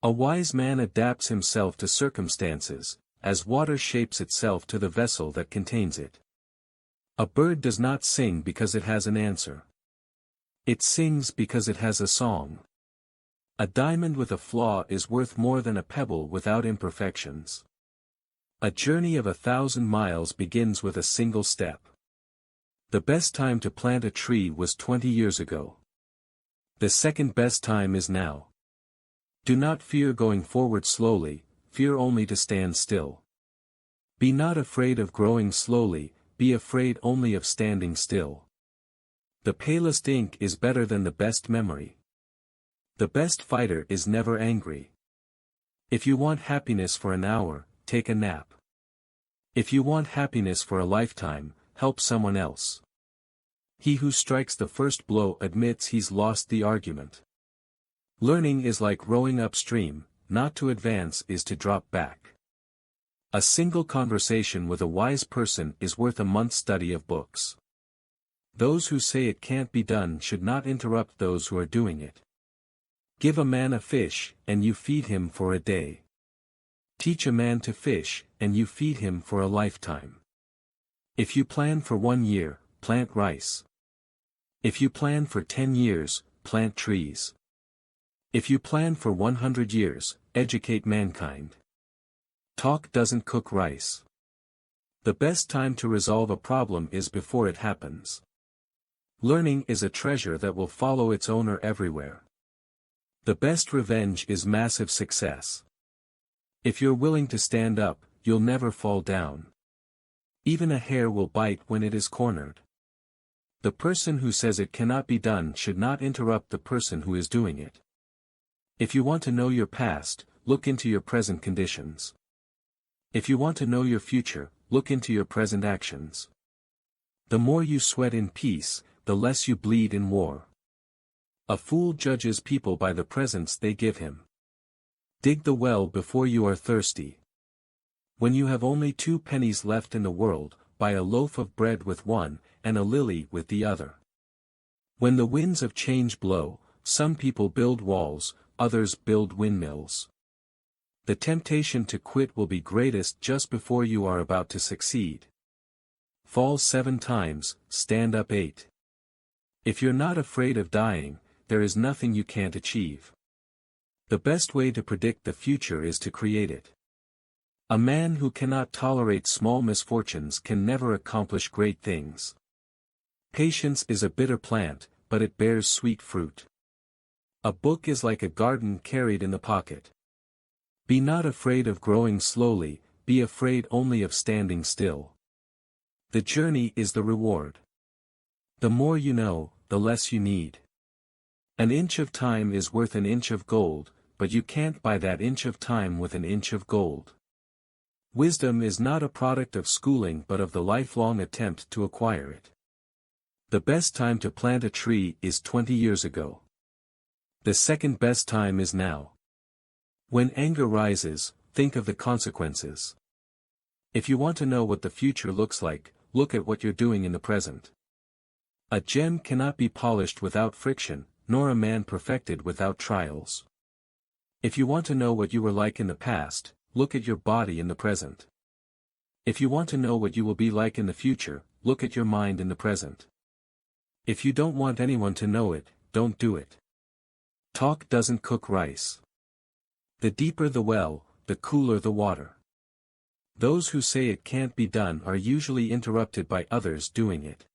A wise man adapts himself to circumstances, as water shapes itself to the vessel that contains it. A bird does not sing because it has an answer. It sings because it has a song. A diamond with a flaw is worth more than a pebble without imperfections. A journey of 1,000 miles begins with a single step. The best time to plant a tree was 20 years ago. The second best time is now. Do not fear going forward slowly, fear only to stand still. Be not afraid of growing slowly, be afraid only of standing still. The palest ink is better than the best memory. The best fighter is never angry. If you want happiness for an hour, take a nap. If you want happiness for a lifetime, help someone else. He who strikes the first blow admits he's lost the argument. Learning is like rowing upstream, not to advance is to drop back. A single conversation with a wise person is worth a month's study of books. Those who say it can't be done should not interrupt those who are doing it. Give a man a fish, and you feed him for a day. Teach a man to fish, and you feed him for a lifetime. If you plan for 1 year, plant rice. If you plan for 10 years, plant trees. If you plan for 100 years, educate mankind. Talk doesn't cook rice. The best time to resolve a problem is before it happens. Learning is a treasure that will follow its owner everywhere. The best revenge is massive success. If you're willing to stand up, you'll never fall down. Even a hare will bite when it is cornered. The person who says it cannot be done should not interrupt the person who is doing it. If you want to know your past, look into your present conditions. If you want to know your future, look into your present actions. The more you sweat in peace, the less you bleed in war. A fool judges people by the presents they give him. Dig the well before you are thirsty. When you have only 2 pennies left in the world, buy a loaf of bread with one, and a lily with the other. When the winds of change blow, some people build walls, others build windmills. The temptation to quit will be greatest just before you are about to succeed. Fall 7 times, stand up 8. If you're not afraid of dying, there is nothing you can't achieve. The best way to predict the future is to create it. A man who cannot tolerate small misfortunes can never accomplish great things. Patience is a bitter plant, but it bears sweet fruit. A book is like a garden carried in the pocket. Be not afraid of growing slowly, be afraid only of standing still. The journey is the reward. The more you know, the less you need. An inch of time is worth an inch of gold, but you can't buy that inch of time with an inch of gold. Wisdom is not a product of schooling but of the lifelong attempt to acquire it. The best time to plant a tree is 20 years ago. The second best time is now. When anger rises, think of the consequences. If you want to know what the future looks like, look at what you're doing in the present. A gem cannot be polished without friction, nor a man perfected without trials. If you want to know what you were like in the past, look at your body in the present. If you want to know what you will be like in the future, look at your mind in the present. If you don't want anyone to know it, don't do it. Talk doesn't cook rice. The deeper the well, the cooler the water. Those who say it can't be done are usually interrupted by others doing it.